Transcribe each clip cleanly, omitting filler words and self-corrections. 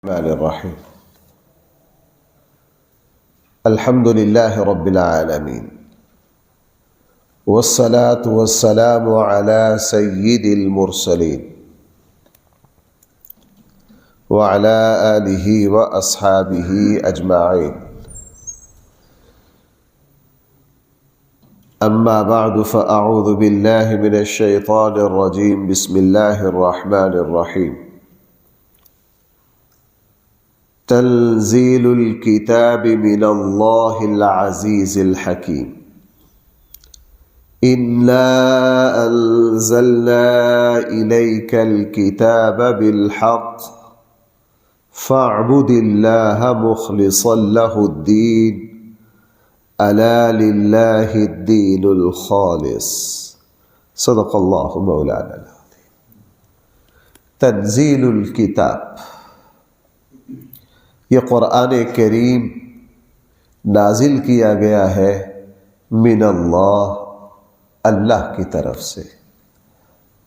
الرحمن الرحیم الحمد للہ رب العالمین والصلاة والسلام على سید المرسلین وعلى آلہ واصحابہ اجمعین اما بعد فاعوذ باللہ من الشیطان الرجیم بسم اللہ الرحمن الرحیم تنزيل الكتاب من الله العزيز الحكيم إنا أنزلنا إليك الكتاب بالحق فاعبد الله مخلصا له الدين ألا لله الدين الخالص صدق الله مولانا العظيم تنزيل الكتاب، یہ قرآن کریم نازل کیا گیا ہے من اللہ، اللہ کی طرف سے،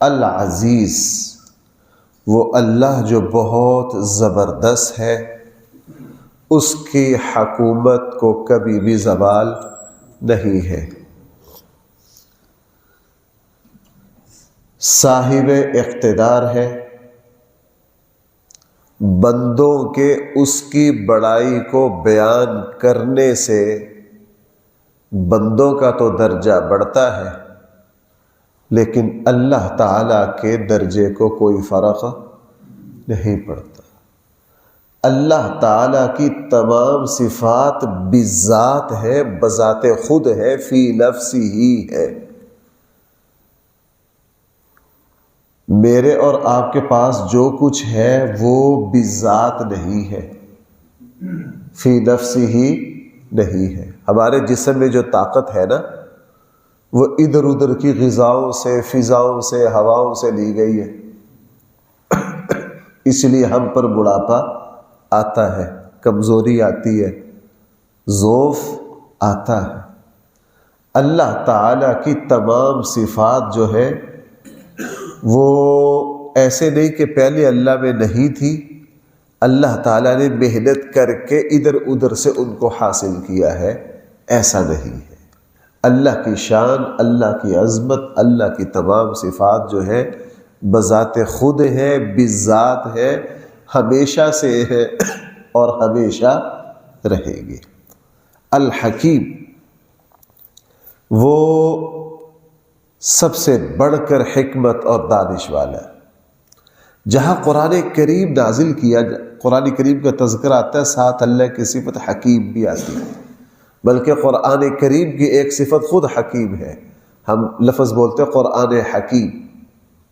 العزیز، وہ اللہ جو بہت زبردست ہے، اس کی حکومت کو کبھی بھی زوال نہیں ہے، صاحب اقتدار ہے، بندوں کے اس کی بڑائی کو بیان کرنے سے بندوں کا تو درجہ بڑھتا ہے، لیکن اللہ تعالیٰ کے درجے کو کوئی فرق نہیں پڑتا۔ اللہ تعالیٰ کی تمام صفات بذات ہے، بذات خود ہے، فی نفسی ہی ہے۔ میرے اور آپ کے پاس جو کچھ ہے وہ بذات نہیں ہے، فی نفسی ہی نہیں ہے۔ ہمارے جسم میں جو طاقت ہے نا، وہ ادھر ادھر کی غذاؤں سے، فضاؤں سے، ہواؤں سے لی گئی ہے، اس لیے ہم پر بڑھاپا آتا ہے، کمزوری آتی ہے، ضعف آتا ہے۔ اللہ تعالیٰ کی تمام صفات جو ہے وہ ایسے نہیں کہ پہلے اللہ میں نہیں تھی، اللہ تعالیٰ نے محنت کر کے ادھر ادھر سے ان کو حاصل کیا ہے، ایسا نہیں ہے۔ اللہ کی شان، اللہ کی عظمت، اللہ کی تمام صفات جو ہے بذات خود ہے، بذات ہے، ہمیشہ سے ہے اور ہمیشہ رہے گی۔ الحکیم، وہ سب سے بڑھ کر حکمت اور دانش والا ہے۔ جہاں قرآن کریم نازل کیا، قرآن کریم کا تذکرہ آتا ہے، ساتھ اللہ کی صفت حکیم بھی آتی ہے، بلکہ قرآن کریم کی ایک صفت خود حکیم ہے۔ ہم لفظ بولتے ہیں قرآن حکیم،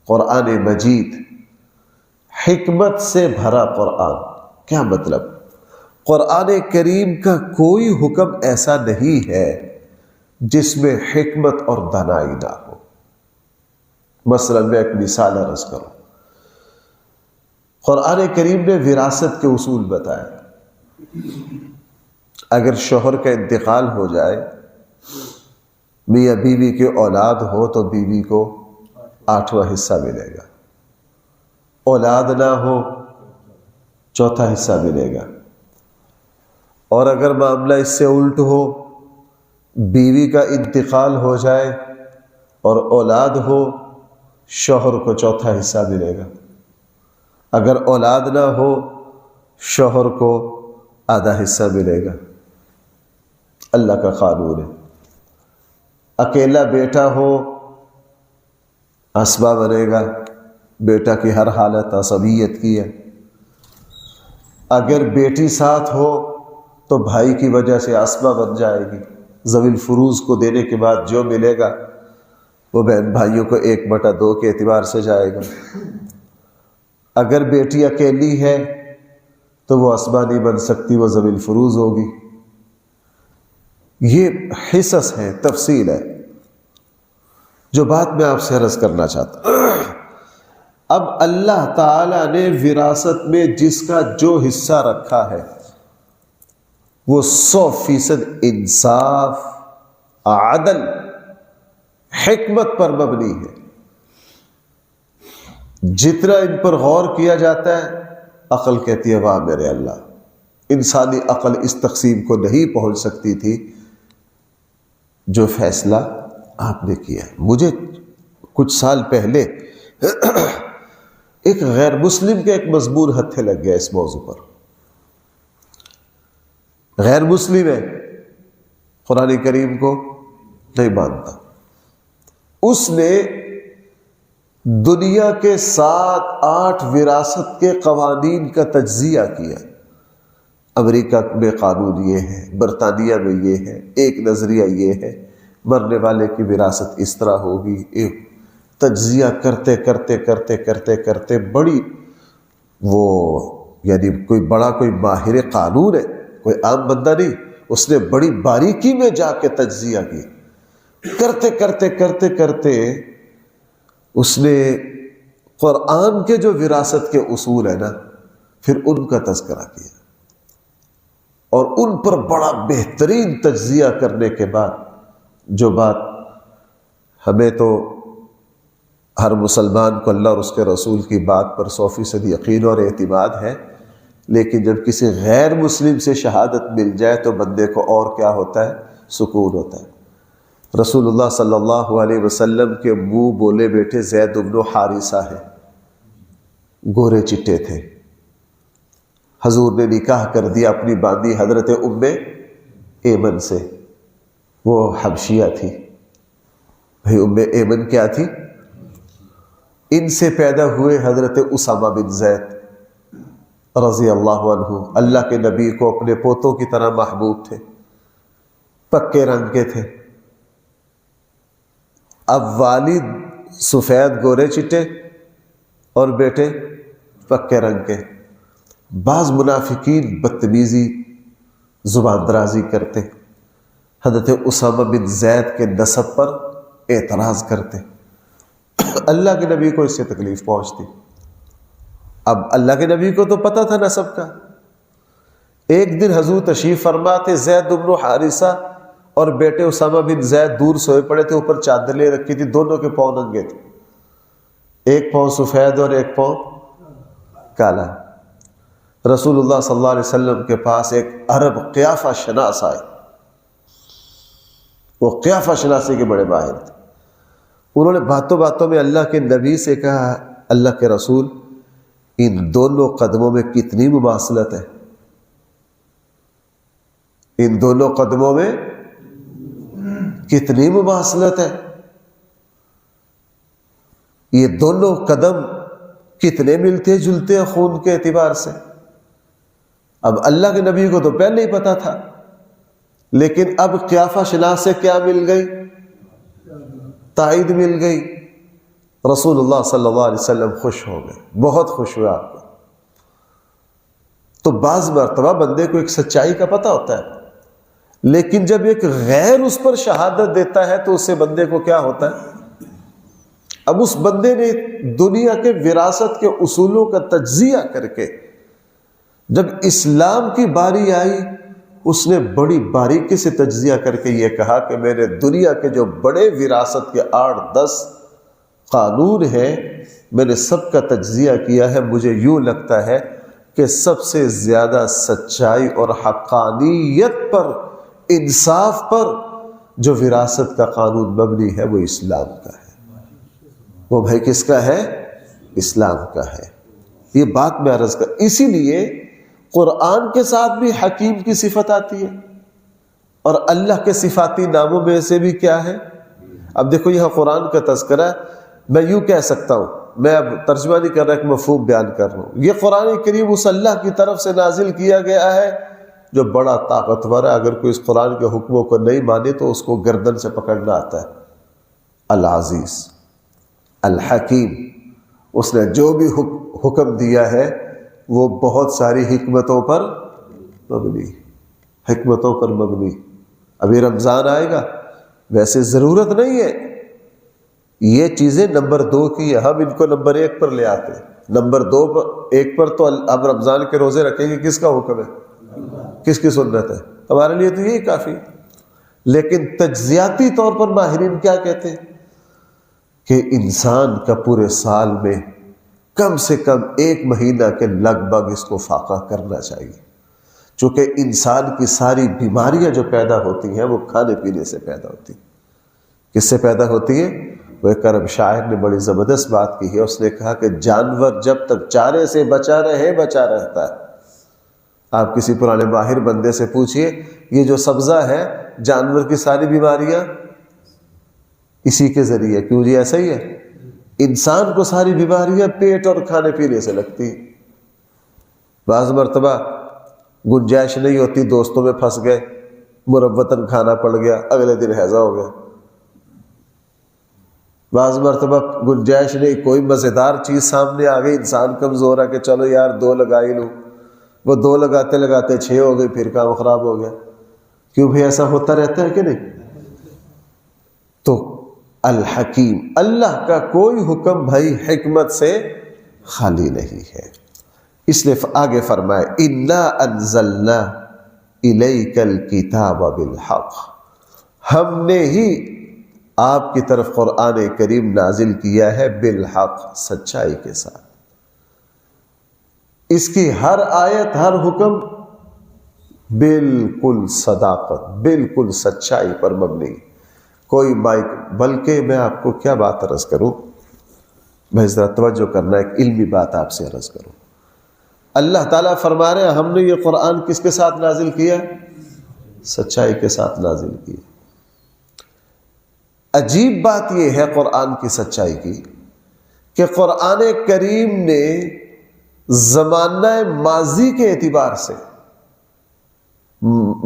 قرآن مجید، حکمت سے بھرا قرآن۔ کیا مطلب؟ قرآن کریم کا کوئی حکم ایسا نہیں ہے جس میں حکمت اور دانائی نہ ہو۔ مثلا میں ایک مثال عرض کروں، قرآن کریم نے وراثت کے اصول بتائے۔ اگر شوہر کا انتقال ہو جائے، میاں بیوی کے اولاد ہو تو بیوی کو 8واں حصہ ملے گا، اولاد نہ ہو 4تھا حصہ ملے گا، اور اگر معاملہ اس سے الٹ ہو، بیوی کا انتقال ہو جائے اور اولاد ہو، شوہر کو 4تھا حصہ ملے گا، اگر اولاد نہ ہو، شوہر کو آدھا حصہ ملے گا۔ اللہ کا قانون ہے۔ اکیلا بیٹا ہو، عصبہ بنے گا، بیٹا کی ہر حالت عصبیت کی ہے۔ اگر بیٹی ساتھ ہو تو بھائی کی وجہ سے عصبہ بن جائے گی، ذوی الفروض کو دینے کے بعد جو ملے گا وہ بہن بھائیوں کو 1/2 کے اعتبار سے جائے گا۔ اگر بیٹی اکیلی ہے تو وہ عصبہ نہیں بن سکتی، وہ ذوی الفروض ہوگی۔ یہ حصص ہے، تفصیل ہے، جو بات میں آپ سے عرض کرنا چاہتا ہوں۔ اب اللہ تعالی نے وراثت میں جس کا جو حصہ رکھا ہے وہ 100% انصاف، عدل، حکمت پر مبنی ہے۔ جتنا ان پر غور کیا جاتا ہے عقل کہتی ہے واہ میرے اللہ، انسانی عقل اس تقسیم کو نہیں پہنچ سکتی تھی جو فیصلہ آپ نے کیا۔ مجھے کچھ سال پہلے ایک غیر مسلم کے ایک مضمون ہتھے لگ گیا اس موضوع پر۔ غیر مسلم ہے، قرآن کریم کو نہیں مانتا، اس نے دنیا کے 7-8 وراثت کے قوانین کا تجزیہ کیا۔ امریکہ میں قانون یہ ہے، برطانیہ میں یہ ہے، ایک نظریہ یہ ہے، مرنے والے کی وراثت اس طرح ہوگی۔ ایک تجزیہ کرتے کرتے کرتے کرتے کرتے بڑی وہ یعنی کوئی ماہر قانون ہے، کوئی عام بندہ نہیں، اس نے بڑی باریکی میں جا کے تجزیہ کی۔ کرتے کرتے کرتے کرتے اس نے قرآن کے جو وراثت کے اصول ہیں نا، پھر ان کا تذکرہ کیا، اور ان پر بڑا بہترین تجزیہ کرنے کے بعد جو بات ہمیں تو ہر مسلمان کو اللہ اور اس کے رسول کی بات پر 100% یقین اور اعتماد ہے، لیکن جب کسی غیر مسلم سے شہادت مل جائے تو بندے کو اور کیا ہوتا ہے؟ سکون ہوتا ہے۔ رسول اللہ صلی اللہ علیہ وسلم کے منہ بولے بیٹے زید بن حارثہ ہیں، گورے چٹے تھے، حضور نے نکاح کر دیا اپنی باندی حضرت ام ایمن سے، وہ حبشیہ تھی۔ بھائی ام ایمن کیا تھی؟ ان سے پیدا ہوئے حضرت اسامہ بن زید رضی اللہ عنہ، اللہ کے نبی کو اپنے پوتوں کی طرح محبوب تھے، پکے رنگ کے تھے۔ اب والد سفید گورے چٹے اور بیٹے پکے رنگ کے۔ بعض منافقین بدتمیزی زبان درازی کرتے، حضرت اسامہ بن زید کے نسب پر اعتراض کرتے، اللہ کے نبی کو اس سے تکلیف پہنچتی۔ اب اللہ کے نبی کو تو پتہ تھا نسب کا۔ ایک دن حضور تشریف فرما تھے، زید بن حارثہ اور بیٹے اسامہ بن زید دور سوئے پڑے تھے، اوپر چادر لے رکھی تھی، دونوں کے پاؤں ننگے تھے، ایک پاؤں سفید اور ایک پاؤں کالا۔ رسول اللہ صلی اللہ علیہ وسلم کے پاس ایک عرب قیافہ شناس آئے، وہ قیافہ شناسی کے بڑے ماہر تھے۔ انہوں نے باتوں باتوں میں اللہ کے نبی سے کہا، اللہ کے رسول ان دونوں قدموں میں کتنی مماثلت ہے؟ ان دونوں قدموں میں کتنی مماثلت ہے؟ یہ دونوں قدم کتنے ملتے جلتے ہیں خون کے اعتبار سے؟ اب اللہ کے نبی کو تو پہلے ہی پتا تھا، لیکن اب قیافہ شناس سے کیا مل گئی؟ تائید مل گئی۔ رسول اللہ صلی اللہ علیہ وسلم خوش ہو گئے، بہت خوش ہوئے آپ کو۔ تو بعض مرتبہ بندے کو ایک سچائی کا پتہ ہوتا ہے، لیکن جب ایک غیر اس پر شہادت دیتا ہے تو اس سے بندے کو کیا ہوتا ہے؟ اب اس بندے نے دنیا کے وراثت کے اصولوں کا تجزیہ کر کے جب اسلام کی باری آئی، اس نے بڑی باریکی سے تجزیہ کر کے یہ کہا کہ میں نے دنیا کے جو بڑے وراثت کے 8-10 قانون ہیں، میں نے سب کا تجزیہ کیا ہے۔ مجھے یوں لگتا ہے کہ سب سے زیادہ سچائی اور حقانیت پر، انصاف پر جو وراثت کا قانون مبنی ہے وہ اسلام کا ہے۔ وہ بھائی کس کا ہے؟ اسلام کا ہے۔ یہ بات میں عرض کر، اسی لیے قرآن کے ساتھ بھی حکیم کی صفت آتی ہے، اور اللہ کے صفاتی ناموں میں سے بھی کیا ہے؟ اب دیکھو یہاں قرآن کا تذکرہ ہے، میں یوں کہہ سکتا ہوں، میں اب ترجمہ نہیں کر رہا، ایک مفہوم بیان کر رہا ہوں۔ یہ قرآن کریم اس اللہ کی طرف سے نازل کیا گیا ہے جو بڑا طاقتور ہے، اگر کوئی اس قرآن کے حکموں کو نہیں مانے تو اس کو گردن سے پکڑنا آتا ہے۔ العزیز، الحکیم، اس نے جو بھی حکم دیا ہے وہ بہت ساری حکمتوں پر مبنی، حکمتوں پر مبنی۔ ابھی رمضان آئے گا، ویسے ضرورت نہیں ہے یہ چیزیں نمبر 2 کی، ہم ان کو نمبر 1 پر لے آتے ہیں۔ نمبر 2 پر 1 پر تو اب رمضان کے روزے رکھیں گے، کس کا حکم ہے؟ کس کی سنت ہے؟ ہمارے لیے تو یہی کافی۔ لیکن تجزیاتی طور پر ماہرین کیا کہتے ہیں کہ انسان کا پورے سال میں کم سے کم 1 مہینہ کے لگ بھگ اس کو فاقہ کرنا چاہیے، چونکہ انسان کی ساری بیماریاں جو پیدا ہوتی ہیں وہ کھانے پینے سے پیدا ہوتی ہیں۔ کس سے پیدا ہوتی ہے؟ وہ ایک عرب شاعر نے بڑی زبردست بات کی ہے، اس نے کہا کہ جانور جب تک چارے سے بچا رہتا ہے۔ آپ کسی پرانے ماہر بندے سے پوچھئے، یہ جو سبزہ ہے جانور کی ساری بیماریاں اسی کے ذریعے، کیوں جی ایسا ہی ہے؟ انسان کو ساری بیماریاں پیٹ اور کھانے پینے سے لگتی۔ بعض مرتبہ گنجائش نہیں ہوتی، دوستوں میں پھنس گئے، مربتاً کھانا پڑ گیا، اگلے دن ہیضہ ہو گیا۔ بعض مرتبہ گنجائش نہیں، کوئی مزیدار چیز سامنے آ گئی، انسان کمزور ہے کہ چلو یار 2 لگا ہی لوں، وہ 2 لگاتے لگاتے 6 ہو گئی، پھر کام خراب ہو گیا۔ کیوں بھی ایسا ہوتا رہتا ہے کہ نہیں؟ تو الحکیم، اللہ کا کوئی حکم بھائی حکمت سے خالی نہیں ہے، اس لیے آگے فرمائے اِنَّا أَنزَلْنَا إِلَيْكَ الْكِتَابَ بِالْحَقِّ، ہم نے ہی آپ کی طرف قرآن کریم نازل کیا ہے بالحق، سچائی کے ساتھ۔ اس کی ہر آیت، ہر حکم بالکل صداقت، بالکل سچائی پر مبنی، کوئی مائک۔ بلکہ میں آپ کو کیا بات عرض کروں، میں ذرا توجہ کرنا، ایک علمی بات آپ سے عرض کروں۔ اللہ تعالیٰ فرما رہے ہیں ہم نے یہ قرآن کس کے ساتھ نازل کیا؟ سچائی کے ساتھ نازل کیا۔ عجیب بات یہ ہے قرآن کی سچائی کی کہ قرآن کریم نے زمانہ ماضی کے اعتبار سے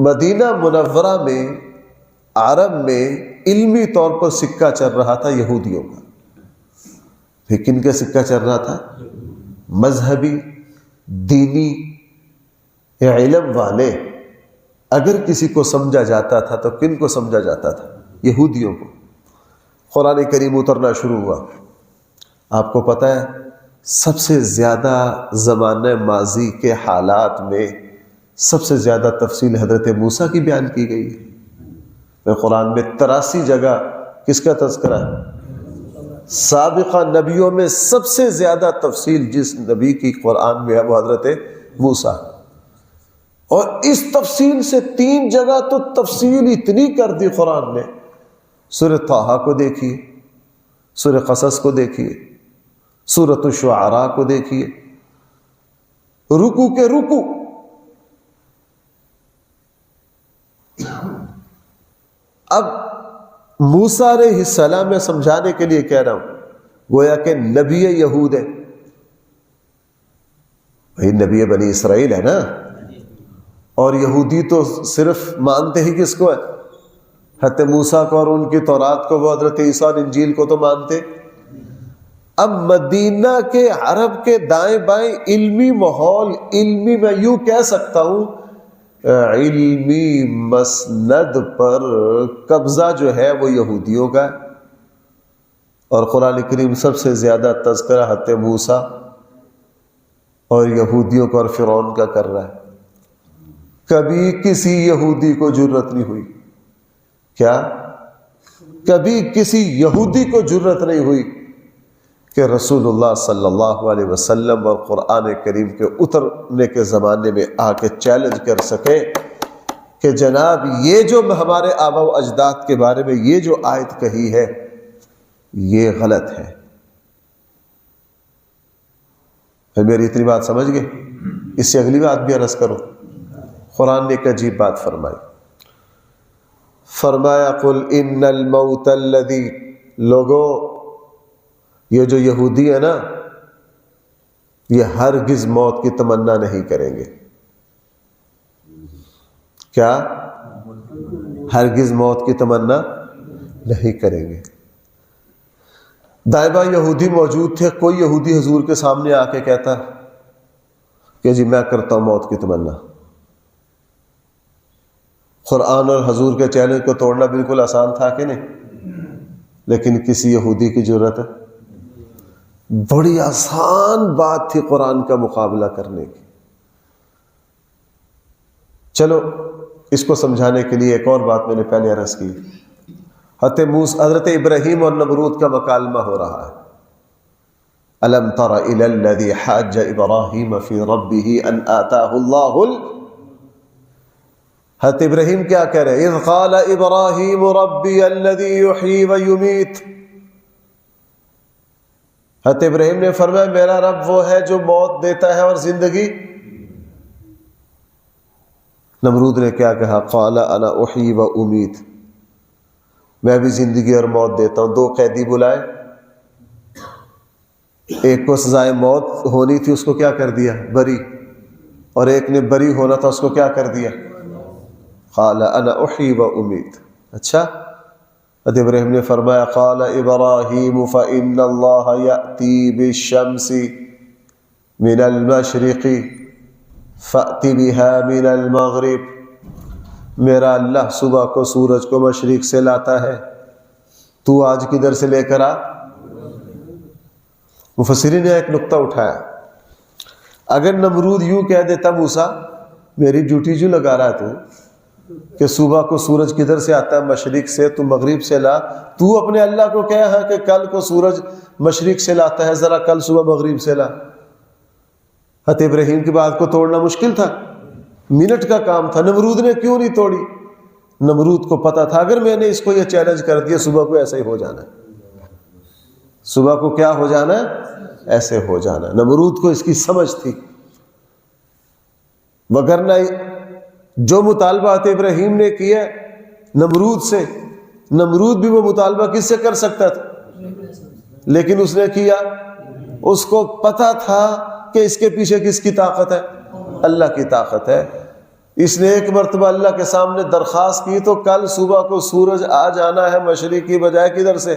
مدینہ منورہ میں، عرب میں علمی طور پر سکہ چل رہا تھا یہودیوں کا۔ پھر کن کا سکہ چل رہا تھا؟ مذہبی، دینی، علم والے۔ اگر کسی کو سمجھا جاتا تھا تو کن کو سمجھا جاتا تھا؟ یہودیوں کو۔ قرآن کریم اترنا شروع ہوا، آپ کو پتہ ہے سب سے زیادہ زمانہ ماضی کے حالات میں سب سے زیادہ تفصیل حضرت موسیٰ کی بیان کی گئی ہے۔ قرآن میں 83 جگہ کس کا تذکرہ ہے؟ سابقہ نبیوں میں سب سے زیادہ تفصیل جس نبی کی قرآن میں ہے وہ حضرت موسیٰ، اور اس تفصیل سے 3 جگہ تو تفصیل اتنی کر دی قرآن نے۔ سورہ طٰہٰ کو دیکھیے، سورہ قصص کو دیکھیے، سورۃ الشعراء کو دیکھیے، رکوع کے رکوع۔ اب موسیٰ علیہ السلام میں سمجھانے کے لیے کہہ رہا ہوں، گویا کہ نبی یہود ہے، بھائی نبی بنی اسرائیل ہے نا، اور یہودی تو صرف مانتے ہی کس کو ہے؟ حضرت موسیٰ کو اور ان کی تورات کو، وہ حضرت عیسیٰ اور انجیل کو تو مانتے۔ اب مدینہ کے عرب کے دائیں بائیں علمی ماحول، علمی میں یوں کہہ سکتا ہوں علمی مسند پر قبضہ جو ہے وہ یہودیوں کا ہے، اور قرآن کریم سب سے زیادہ تذکرہ حضرت موسیٰ اور یہودیوں کا اور فرعون کا کر رہا ہے۔ کبھی کسی یہودی کو جرت نہیں ہوئی، کیا کبھی کسی یہودی کو جرت نہیں ہوئی کہ رسول اللہ صلی اللہ علیہ وسلم اور قرآن کریم کے اترنے کے زمانے میں آ کے چیلنج کر سکے کہ جناب یہ جو ہمارے آبا و اجداد کے بارے میں یہ جو آیت کہی ہے یہ غلط ہے؟ پھر میری اتنی بات سمجھ گئے؟ اس سے اگلی بات بھی عرض کرو۔ قرآن نے ایک عجیب بات فرمائی، فرمایا قل ان الموت الذی، لوگو یہ جو یہودی ہے نا یہ ہرگز موت کی تمنا نہیں کریں گے۔ کیا؟ ہرگز موت کی تمنا نہیں کریں گے۔ دائیں بائیں یہودی موجود تھے، کوئی یہودی حضور کے سامنے آ کے کہتا کہ جی میں کرتا ہوں موت کی تمنا۔ قرآن اور حضور کے چیلنج کو توڑنا بالکل آسان تھا کہ نہیں؟ لیکن کسی یہودی کی جرت ہے؟ بڑی آسان بات تھی قرآن کا مقابلہ کرنے کی۔ چلو اس کو سمجھانے کے لیے ایک اور بات میں نے پہلے عرض کی، حضرت ابراہیم اور نمرود کا مکالمہ ہو رہا ہے۔ الم تر الی الذی حاج ابراہیم فی ربہ ان آتاہ اللہ حضرت ابراہیم کیا کہہ رہے؟ اذ قال ابراہیم ربی الذی یحیی ویمیت. حضرت ابراہیم نے فرمایا میرا رب وہ ہے جو موت دیتا ہے اور زندگی. نمرود نے کیا کہا؟ قال انا احیی و امیت، میں بھی زندگی اور موت دیتا ہوں. دو قیدی بلائے، ایک کو سزائے موت ہونی تھی، اس کو کیا کر دیا؟ بری. اور ایک نے بری ہونا تھا، اس کو کیا کر دیا؟ قال انا احیی و امیت. اچھا، حضرت ابراہیم نے فرمایا قال ابراہیم فإن اللہ یأتی بالشمس من المشرق فأت بها من المغرب. میرا اللہ صبح کو سورج کو مشرق سے لاتا ہے، تو آج کدھر سے لے کر آ. مفسرین نے ایک نقطہ اٹھایا، اگر نمرود یوں کہہ دیتا موسیٰ میری ڈیوٹی جو لگا رہا ہے تو کہ صبح کو سورج کدھر سے آتا ہے؟ مشرق سے، تو مغرب سے لا. تو اپنے اللہ کو کہا ہے کہ کل کو سورج مشرق سے لاتا ہے، ذرا کل صبح مغرب سے لا. حضرت ابراہیم کی بات کو توڑنا مشکل تھا، منٹ کا کام تھا. نمرود نے کیوں نہیں توڑی؟ نمرود کو پتا تھا اگر میں نے اس کو یہ چیلنج کر دیا صبح کو ایسا ہی ہو جانا ہے، صبح کو کیا ہو جانا ہے؟ ایسے ہو جانا. نمرود کو اس کی سمجھ تھی، وگرنہ جو مطالبہ حضرت ابراہیم نے کیا نمرود سے، نمرود بھی وہ مطالبہ کس سے کر سکتا تھا، لیکن اس نے کیا. اس کو پتا تھا کہ اس کے پیچھے کس کی طاقت ہے؟ اللہ کی طاقت ہے. اس نے ایک مرتبہ اللہ کے سامنے درخواست کی تو کل صبح کو سورج آ جانا ہے مشرق کی بجائے کدھر سے؟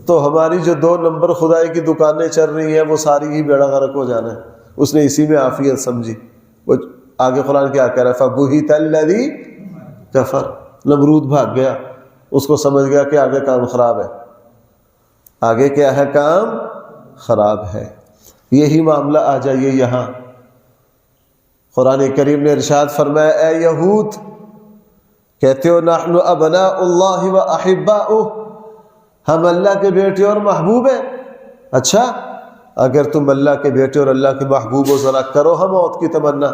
تو ہماری جو 2 نمبر خدائی کی دکانیں چل رہی ہیں وہ ساری ہی بیڑا غرق ہو جانا ہے. اس نے اسی میں عافیت سمجھی. وہ آگے قرآن کیا کہہ رہا ہے؟ فَبُهِتَ الَّذِي كَفَرَ. نمرود بھاگ گیا، اس کو سمجھ گیا کہ آگے کام خراب ہے. آگے کیا ہے؟ کام خراب ہے. یہی معاملہ آ جائیے یہاں. قرآن کریم نے ارشاد فرمایا اے یہود، کہتے ہو نحن ابناء اللہ و احباؤہ، ہم اللہ کے بیٹے اور محبوب ہیں. اچھا، اگر تم اللہ کے بیٹے اور اللہ کے محبوب ہو ذرا کرو ہم موت کی تمنا.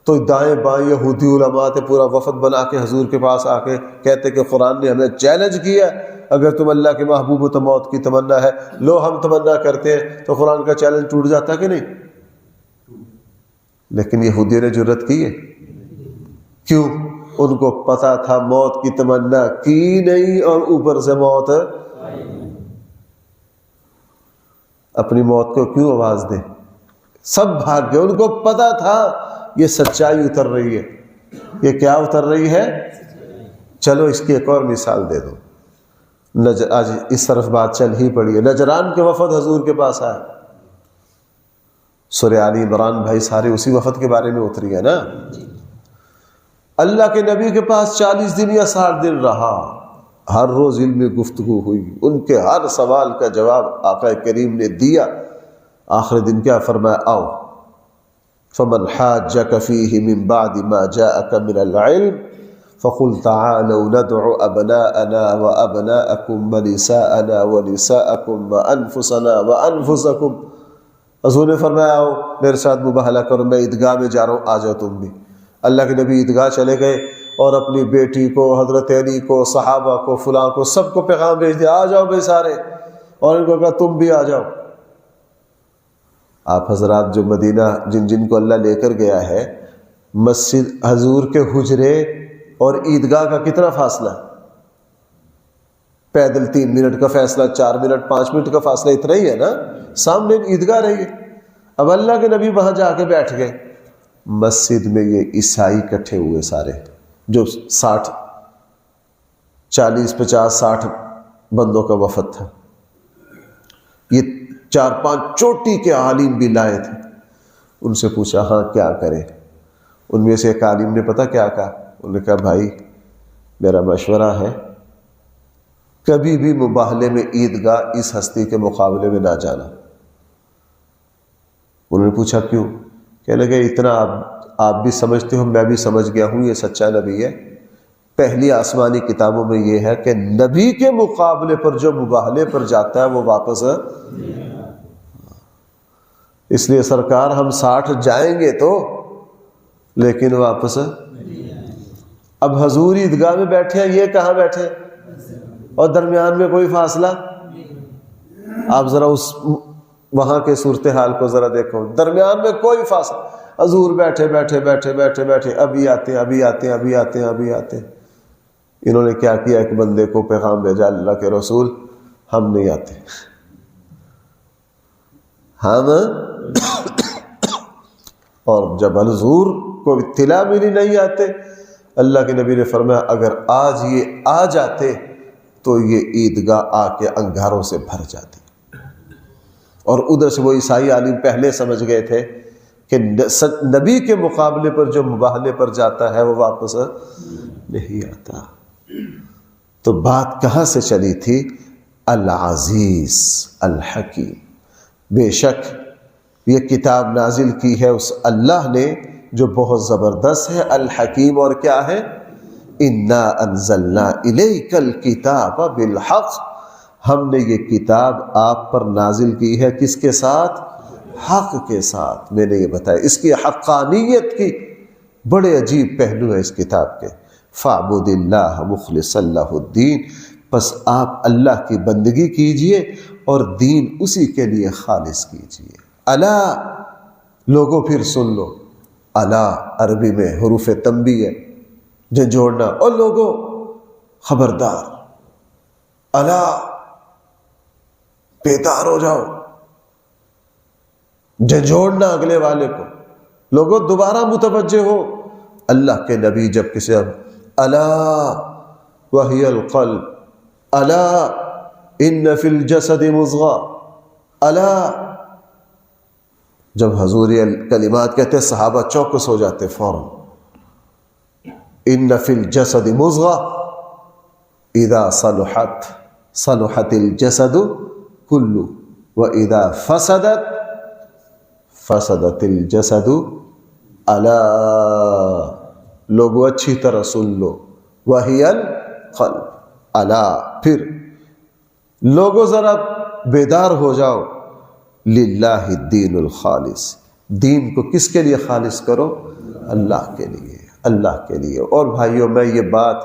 تو دائیں بائیں یہودی علماء تھے، پورا وفد بنا کے حضور کے پاس آ کے کہتے کہ قرآن نے ہمیں چیلنج کیا، اگر تم اللہ کے محبوب ہو تو موت کی تمنا ہے. لو ہم تمنا کرتے ہیں. تو قرآن کا چیلنج ٹوٹ جاتا کہ نہیں؟ لیکن یہودیوں نے جرأت کی ہے. کیوں؟ ان کو پتا تھا موت کی تمنا کی نہیں اور اوپر سے موت. اپنی موت کو کیوں آواز دیں؟ سب بھاگ گئے. ان کو پتا تھا یہ سچائی اتر رہی ہے. یہ کیا اتر رہی ہے؟ چلو اس کی ایک اور مثال دے دو. آج اس طرف بات چل ہی پڑی ہے. نجران کے وفد حضور کے پاس آئے. سورہ آل عمران بھائی سارے اسی وفد کے بارے میں اتری ہے نا. اللہ کے نبی کے پاس 40 دن یا 60 دن رہا. ہر روز علم میں گفتگو ہوئی، ان کے ہر سوال کا جواب آقا کریم نے دیا. آخر دن کیا فرمایا؟ آؤ فمن حاجک فیہ من بعد ما جاءک من العلم فقل تعالوا ندعو ابناءنا وابناءکم ونساءنا ونساءکم وانفسنا وانفسکم. حضور نے فرمایا آؤ میرے ساتھ مباہلہ کرو، میں عیدگاہ میں جا رہا ہوں، آ جاؤ تم بھی. اللہ کے نبی عیدگاہ چلے گئے اور اپنی بیٹی کو، حضرت علی کو، صحابہ کو، فلاں کو، سب کو پیغام بھیج دیا آ جاؤ بھائی سارے. اور ان کو کہا تم بھی آ جاؤ. آپ حضرات جو مدینہ جن کو اللہ لے کر گیا ہے، مسجد حضور کے حجرے اور عیدگاہ کا کتنا فاصلہ؟ پیدل 3 منٹ کا فاصلہ، 4 منٹ 5 منٹ کا فاصلہ اتنا ہی ہے نا. سامنے عیدگاہ رہی ہے. اب اللہ کے نبی وہاں جا کے بیٹھ گئے. مسجد میں یہ عیسائی اکٹھے ہوئے سارے، جو 40 50 60 بندوں کا وفد تھا. یہ 4-5 چوٹی کے عالم بھی لائے تھے. ان سے پوچھا ہاں کیا کریں؟ ان میں سے ایک عالم نے پتہ کیا کہا؟ انہوں نے کہا بھائی میرا مشورہ ہے کبھی بھی مباہلے میں عیدگاہ اس ہستی کے مقابلے میں نہ جانا. انہوں نے پوچھا کیوں؟ کہنے لگے اتنا آپ بھی سمجھتے ہو، میں بھی سمجھ گیا ہوں یہ سچا نبی ہے. پہلی آسمانی کتابوں میں یہ ہے کہ نبی کے مقابلے پر جو مباہلے پر جاتا ہے وہ واپس اس لیے سرکار ہم 60 جائیں گے تو، لیکن واپس اب حضور عیدگاہ میں بیٹھے ہیں، یہ کہاں بیٹھے اور درمیان میں کوئی فاصلہ؟ آپ ذرا اس وہاں کے صورتحال کو ذرا دیکھو، درمیان میں کوئی فاصلہ، حضور بیٹھے بیٹھے بیٹھے بیٹھے بیٹھے ابھی آتے ہیں ابھی آتے ہیں ابھی آتے ہیں ابھی آتے ہیں۔ انہوں نے کیا کیا، ایک بندے کو پیغام بھیجا، اللہ کے رسول ہم نہیں آتے، ہم اور جب حضور کو اطلاع ملی نہیں آتے، اللہ کے نبی نے فرمایا اگر آج یہ آ جاتے تو یہ عیدگاہ آ کے انگاروں سے بھر جاتی۔ اور ادھر سے وہ عیسائی عالم پہلے سمجھ گئے تھے کہ نبی کے مقابلے پر جو مباہلے پر جاتا ہے وہ واپس نہیں آتا۔ تو بات کہاں سے چلی تھی؟ العزیز الحکیم، بے شک یہ کتاب نازل کی ہے اس اللہ نے جو بہت زبردست ہے، الحکیم، اور کیا ہے؟ انا انزلنا الیک الکتاب بالحق، ہم نے یہ کتاب آپ پر نازل کی ہے کس کے ساتھ؟ حق کے ساتھ۔ میں نے یہ بتایا اس کی حقانیت کی بڑے عجیب پہلو ہے اس کتاب کے۔ فاعبد اللہ مخلصا لہ الدین، پس آپ اللہ کی بندگی کیجئے اور دین اسی کے لیے خالص کیجئے۔ الا، لوگوں پھر سن لو، الا عربی میں حروف تنبیہ ہے، جھنجھوڑنا، اور لوگوں خبردار، الا بیدار ہو جاؤ، جھنجھوڑنا اگلے والے کو، لوگوں دوبارہ متوجہ ہو۔ اللہ کے نبی جب کسی الا وہی القلب، الا ان فی الجسد مضغہ، الا، جب حضور کلمات کہتے صحابہ چوکس ہو جاتے فوراً۔ ان فی الجسد مضغہ اذا صلحت صلحت الجسد کلہ واذا فسدت فسدت الجسد الا، لوگوں اچھی طرح سن لو، وہی القلب، الا، پھر لوگوں ذرا بیدار ہو جاؤ، للہ الدین الخالص، دین کو کس کے لیے خالص کرو؟ اللہ کے لیے، اللہ کے لیے۔ اور بھائیوں میں یہ بات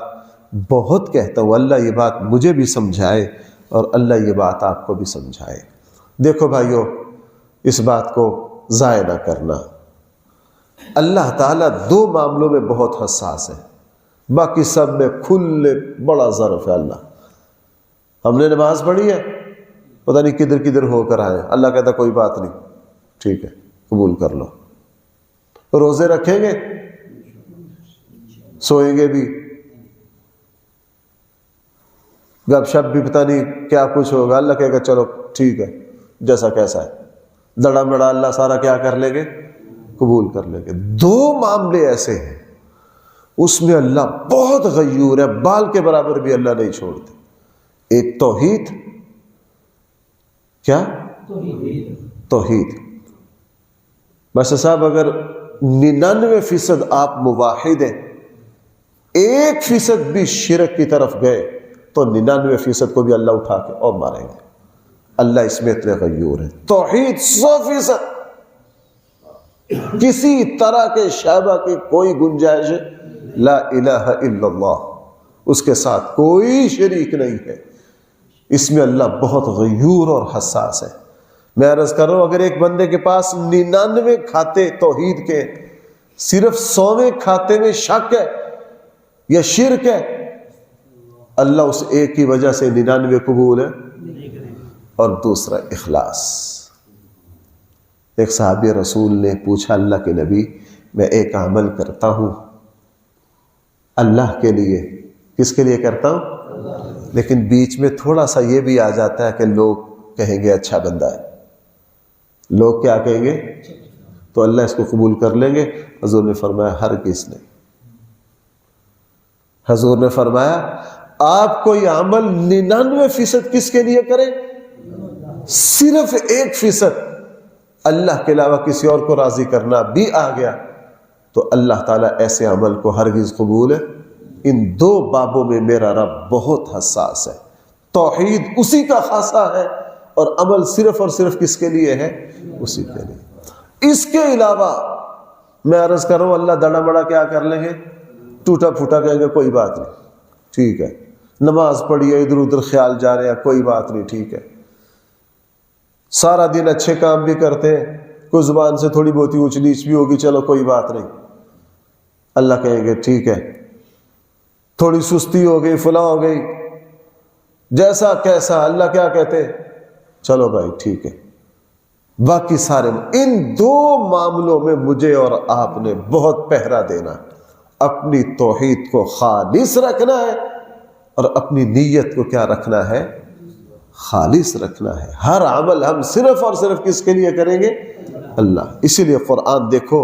بہت کہتا ہوں، اللہ یہ بات مجھے بھی سمجھائے اور اللہ یہ بات آپ کو بھی سمجھائے۔ دیکھو بھائیوں، اس بات کو ضائع نہ کرنا، اللہ تعالیٰ 2 معاملوں میں بہت حساس ہے، باقی سب میں کھلے بڑا ظرف ہے۔ اللہ، ہم نے نماز پڑھی ہے، پتہ نہیں کدھر کدھر ہو کر آئے، اللہ کہتا کوئی بات نہیں، ٹھیک ہے قبول کر لو۔ روزے رکھیں گے، سوئیں گے بھی، گپ شپ بھی پتہ نہیں کیا کچھ ہوگا، اللہ کہے گا چلو ٹھیک ہے جیسا کیسا ہے، دڑا مڑا اللہ سارا کیا کر لیں گے؟ قبول کر لیں گے۔ 2 معاملے ایسے ہیں اس میں اللہ بہت غیور ہے، بال کے برابر بھی اللہ نہیں چھوڑتے۔ ایک توحید، کیا؟ توحید۔ بس صاحب اگر 99% آپ موحد ہیں، 1% بھی شرک کی طرف گئے تو 99% کو بھی اللہ اٹھا کے اور ماریں گے۔ اللہ اس میں اتنے غیور ہے۔ توحید 100%، کسی طرح کے شائبہ کی کوئی گنجائش، لا الہ الا اللہ، اس کے ساتھ کوئی شریک نہیں ہے۔ اس میں اللہ بہت غیور اور حساس ہے۔ میں عرض کر رہا ہوں اگر ایک بندے کے پاس 99 کھاتے توحید کے، صرف 100ویں کھاتے میں شک ہے یا شرک ہے، اللہ اس ایک کی وجہ سے 99 قبول ہے۔ اور دوسرا اخلاص۔ ایک صحابی رسول نے پوچھا اللہ کے نبی، میں ایک عمل کرتا ہوں اللہ کے لیے، کس کے لیے کرتا ہوں؟ لیکن بیچ میں تھوڑا سا یہ بھی آ جاتا ہے کہ لوگ کہیں گے اچھا بندہ ہے، لوگ کیا کہیں گے، تو اللہ اس کو قبول کر لیں گے؟ حضور نے فرمایا ہرگز نہیں۔ حضور نے فرمایا آپ کوئی عمل 99% کس کے لیے کریں، صرف 1% اللہ کے علاوہ کسی اور کو راضی کرنا بھی آ گیا تو اللہ تعالیٰ ایسے عمل کو ہرگز قبول ہے۔ ان 2 بابوں میں میرا رب بہت حساس ہے۔ توحید اسی کا خاصہ ہے اور عمل صرف اور صرف کس کے لیے ہے؟ اسی کے لیے۔ اس کے علاوہ میں عرض کر رہا ہوں اللہ دڑا بڑا کیا کر لیں گے، ٹوٹا پھوٹا کہیں گے کوئی بات نہیں ٹھیک ہے، نماز پڑھی ہے ادھر ادھر خیال جا رہے ہیں کوئی بات نہیں ٹھیک ہے، سارا دن اچھے کام بھی کرتے ہیں، کوئی زبان سے تھوڑی بہت اونچ نیچ بھی ہوگی چلو کوئی بات نہیں، اللہ کہیں گے ٹھیک ہے، تھوڑی سستی ہو گئی فلاں ہو گئی جیسا کیسا، اللہ کیا کہتے چلو بھائی ٹھیک ہے۔ باقی سارے ان دو معاملوں میں مجھے اور آپ نے بہت پہرا دینا، اپنی توحید کو خالص رکھنا ہے اور اپنی نیت کو کیا رکھنا ہے، خالص رکھنا ہے۔ ہر عمل ہم صرف اور صرف کس کے لیے کریں گے، اللہ۔ اسی لیے قرآن دیکھو،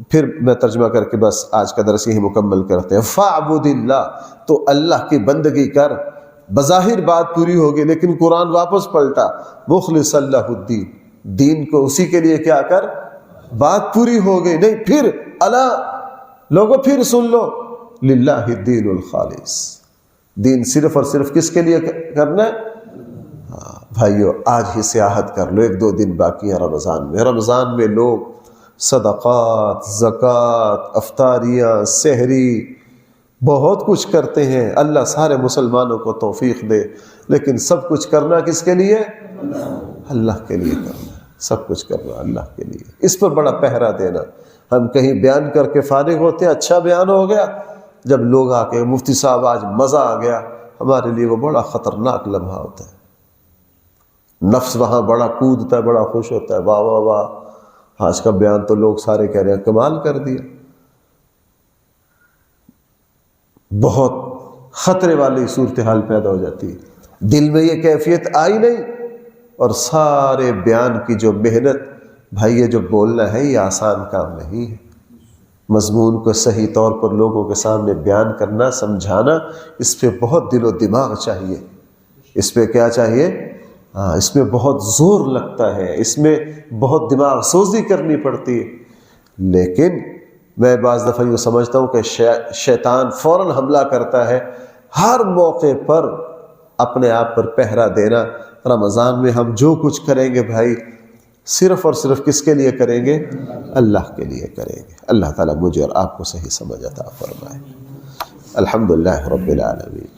پھر میں ترجمہ کر کے بس آج کا درس یہی مکمل کرتے ہیں۔ فَاعْبُدِ اللَّهِ، تو اللہ کی بندگی کر، بظاہر بات پوری ہوگی لیکن قرآن واپس پلٹا، مخلص لہ الدین، دین کو اسی کے لیے کیا کر، بات پوری ہو گئی نہیں، پھر اللہ لوگوں پھر سن لو، للہ الدین الخالص، دین صرف اور صرف کس کے لیے کرنا ہے۔ بھائیو آج ہی سیاحت کر لو، 1-2 دن باقی ہے رمضان میں، رمضان میں لوگ صدقات، زکوٰۃ، افطاریاں، سحری بہت کچھ کرتے ہیں، اللہ سارے مسلمانوں کو توفیق دے، لیکن سب کچھ کرنا کس کے لیے، اللہ کے لیے کرنا، سب کچھ کرنا اللہ کے لیے، اس پر بڑا پہرا دینا۔ ہم کہیں بیان کر کے فارغ ہوتے ہیں، اچھا بیان ہو گیا، جب لوگ آ کے مفتی صاحب آج مزہ آ گیا، ہمارے لیے وہ بڑا خطرناک لمحہ ہوتا ہے، نفس وہاں بڑا کودتا ہے، بڑا خوش ہوتا ہے، واہ واہ واہ آج کا بیان تو لوگ سارے کہہ رہے ہیں کمال کر دیا۔ بہت خطرے والی صورتحال پیدا ہو جاتی ہے، دل میں یہ کیفیت آئی نہیں، اور سارے بیان کی جو محنت، بھائی یہ جو بولنا ہے یہ آسان کام نہیں ہے، مضمون کو صحیح طور پر لوگوں کے سامنے بیان کرنا، سمجھانا، اس پہ بہت دل و دماغ چاہیے، اس پہ کیا چاہیے، اس میں بہت زور لگتا ہے، اس میں بہت دماغ سوزی کرنی پڑتی ہے۔ لیکن میں بعض دفعہ یہ سمجھتا ہوں کہ شیطان فوراً حملہ کرتا ہے، ہر موقع پر اپنے آپ پر پہرا دینا۔ رمضان میں ہم جو کچھ کریں گے بھائی صرف اور صرف کس کے لیے کریں گے، اللہ کے لیے کریں گے۔ اللہ تعالیٰ مجھے اور آپ کو صحیح سمجھ عطا فرمائے۔ الحمدللہ رب العالمین،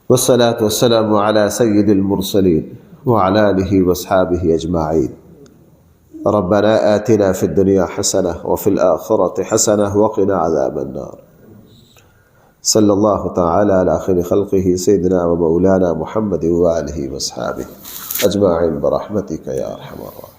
والصلاة والسلام على سید المرسلین وعلى آلہ واصحابہ اجمعین۔ ربنا آتنا في الدنيا حسنة وفي الآخرة حسنة وقنا عذاب النار۔ صلی اللہ تعالی علی خیر خلقہ سیدنا و مولانا محمد وآلہ واصحابہ اجمعین برحمتک یا ارحم الراحمین۔